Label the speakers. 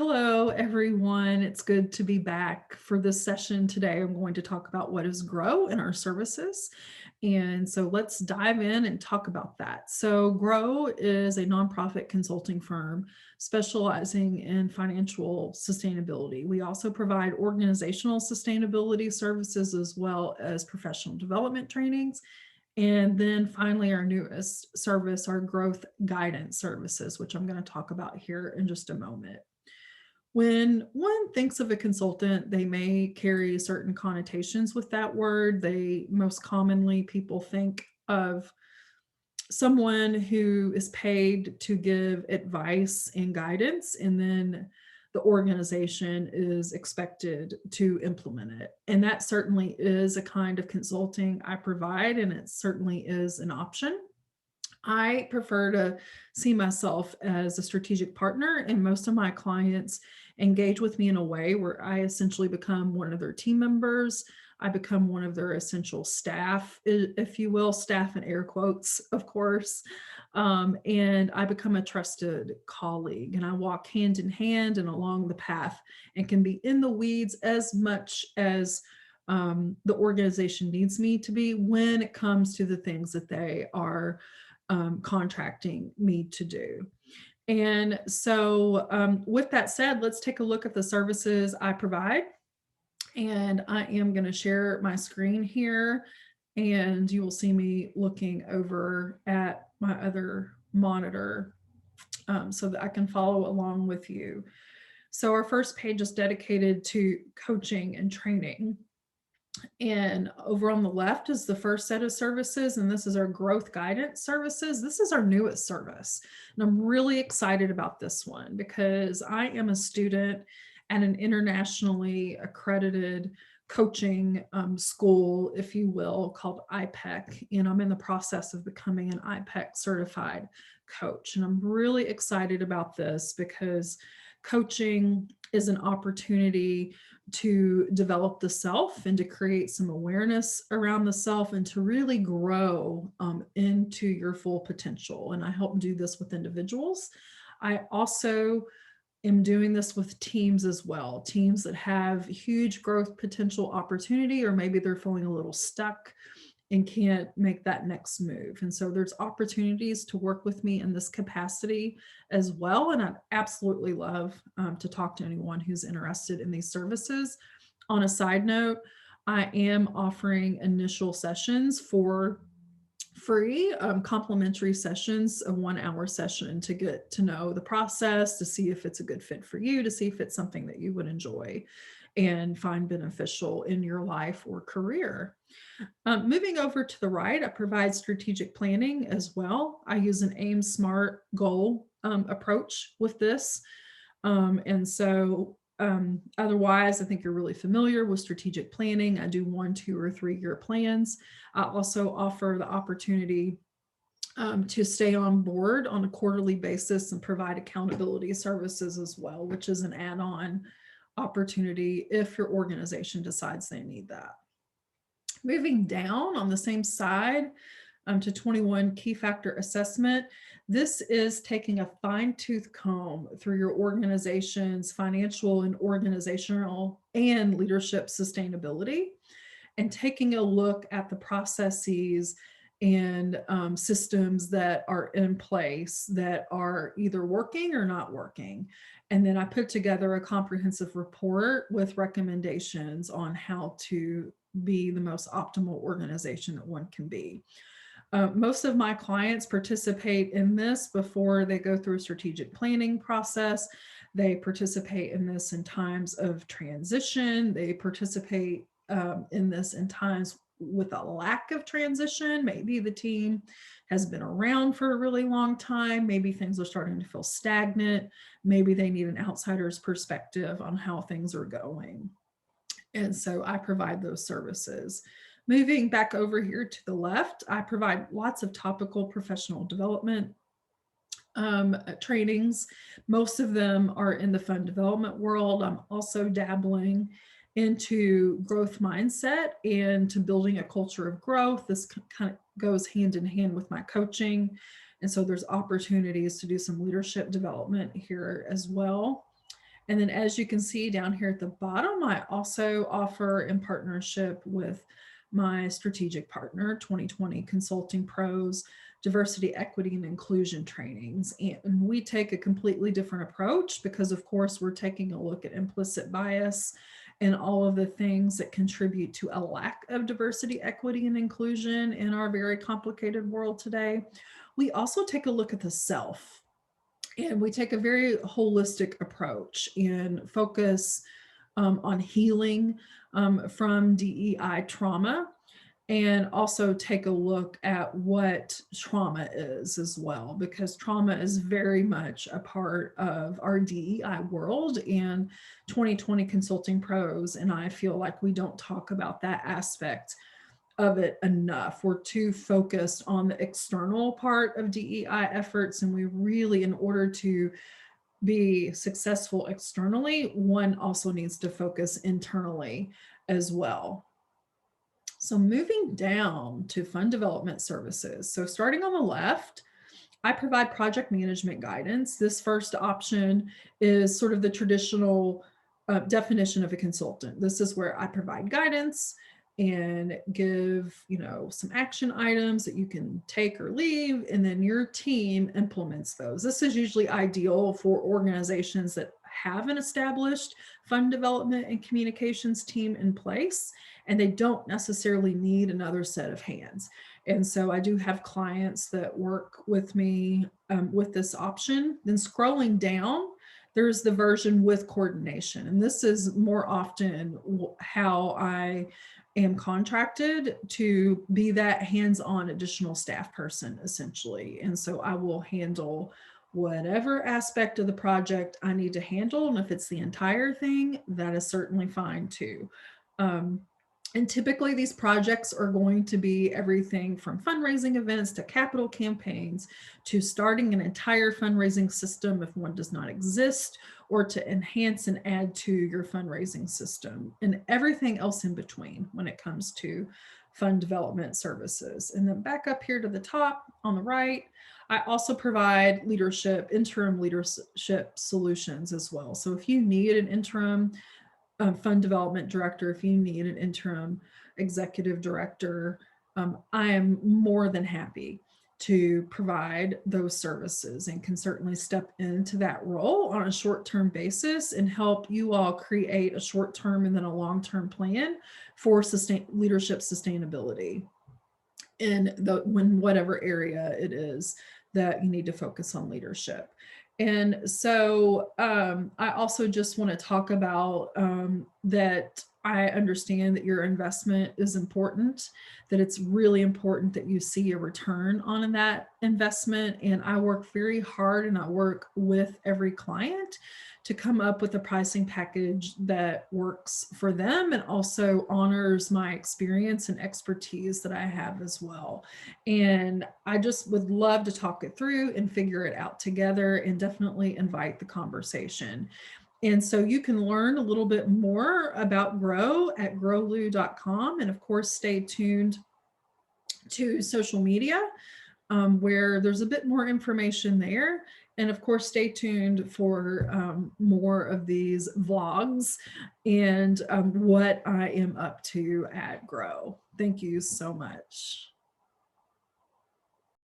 Speaker 1: Hello, everyone. It's good to be back for this session today. I'm going to talk about what is Grow in our services. And so let's dive in and talk about that. So, Grow is a nonprofit consulting firm specializing in financial sustainability. We also provide organizational sustainability services as well as professional development trainings. And then finally, our newest service, our growth guidance services, which I'm going to talk about here in just a moment. When one thinks of a consultant, they may carry certain connotations with that word. They most commonly people think of someone who is paid to give advice and guidance, and then the organization is expected to implement it. And that certainly is a kind of consulting I provide, and it certainly is an option. I prefer to see myself as a strategic partner, and most of my clients engage with me in a way where I essentially become one of their team members. I become one of their essential staff, if you will, staff in air quotes, of course. And I become a trusted colleague, and I walk hand in hand and along the path and can be in the weeds as much as the organization needs me to be when it comes to the things that they are contracting me to do. And so, with that said, let's take a look at the services I provide. And I am going to share my screen here, and you will see me looking over at my other monitor so that I can follow along with you. So, our first page is dedicated to coaching and training. And over on the left is the first set of services, and this is our growth guidance services. This is our newest service. And I'm really excited about this one because I am a student at an internationally accredited coaching school, if you will, called IPEC. And I'm in the process of becoming an IPEC certified coach. And I'm really excited about this because coaching is an opportunity to develop the self and to create some awareness around the self and to really grow into your full potential. And I help do this with individuals. I also am doing this with teams as well, teams that have huge growth potential opportunity, or maybe they're feeling a little stuck and can't make that next move. And so there's opportunities to work with me in this capacity as well. And I'd absolutely love to talk to anyone who's interested in these services. On a side note, I am offering initial sessions for free, complimentary sessions, a 1 hour session to get to know the process, to see if it's a good fit for you, to see if it's something that you would enjoy and find beneficial in your life or career. Moving over to the right, I provide strategic planning as well. I use an aim, smart, goal approach with this. Otherwise, I think you're really familiar with strategic planning. I do 1, 2, or 3 year plans. I also offer the opportunity to stay on board on a quarterly basis and provide accountability services as well, which is an add on opportunity if your organization decides they need that. Moving down on the same side to 21, key factor assessment. This is taking a fine tooth comb through your organization's financial and organizational and leadership sustainability, and taking a look at the processes and systems that are in place that are either working or not working. And then I put together a comprehensive report with recommendations on how to be the most optimal organization that one can be. Most of my clients participate in this before they go through a strategic planning process. They participate in this in times of transition. They participate in this in times with a lack of transition. Maybe the team has been around for a really long time. Maybe things are starting to feel stagnant. Maybe they need an outsider's perspective on how things are going. And so I provide those services. Moving back over here to the left, I provide lots of topical professional development trainings. Most of them are in the fund development world. I'm also dabbling into growth mindset and to building a culture of growth. This kind of goes hand in hand with my coaching. And so there's opportunities to do some leadership development here as well. And then as you can see down here at the bottom, I also offer in partnership with my strategic partner, 2020 Consulting Pros, diversity, equity, and inclusion trainings. And we take a completely different approach because, of course, we're taking a look at implicit bias and all of the things that contribute to a lack of diversity, equity, and inclusion in our very complicated world today. We also take a look at the self, and we take a very holistic approach and focus on healing from DEI trauma, and also take a look at what trauma is as well, because trauma is very much a part of our DEI world. And 2020 Consulting Pros and I feel like we don't talk about that aspect of it enough. We're too focused on the external part of DEI efforts, and we really, in order to be successful externally, one also needs to focus internally as well. So moving down to fund development services. So starting on the left, I provide project management guidance. This first option is sort of the traditional definition of a consultant. This is where I provide guidance and give, some action items that you can take or leave, and then your team implements those. This is usually ideal for organizations that have an established fund development and communications team in place, and they don't necessarily need another set of hands. And so I do have clients that work with me with this option. Then scrolling down, there's the version with coordination. And this is more often how I am contracted to be that hands-on additional staff person, essentially. And so I will handle whatever aspect of the project I need to handle. And if it's the entire thing, that is certainly fine too. And typically these projects are going to be everything from fundraising events to capital campaigns to starting an entire fundraising system if one does not exist, or to enhance and add to your fundraising system, and everything else in between when it comes to fund development services. And then back up here to the top on the right, I also provide interim leadership solutions as well. So if you need an interim fund development director, if you need an interim executive director, I am more than happy to provide those services and can certainly step into that role on a short-term basis and help you all create a short-term and then a long-term plan for leadership sustainability in whatever area it is that you need to focus on leadership. And so I also just want to talk about that I understand that your investment is important, that it's really important that you see a return on that investment. And I work very hard, and I work with every client to come up with a pricing package that works for them and also honors my experience and expertise that I have as well. And I just would love to talk it through and figure it out together, and definitely invite the conversation. And so you can learn a little bit more about Grow at growlu.com. And of course, stay tuned to social media where there's a bit more information there. And of course, stay tuned for more of these vlogs and what I am up to at Grow. Thank you so much.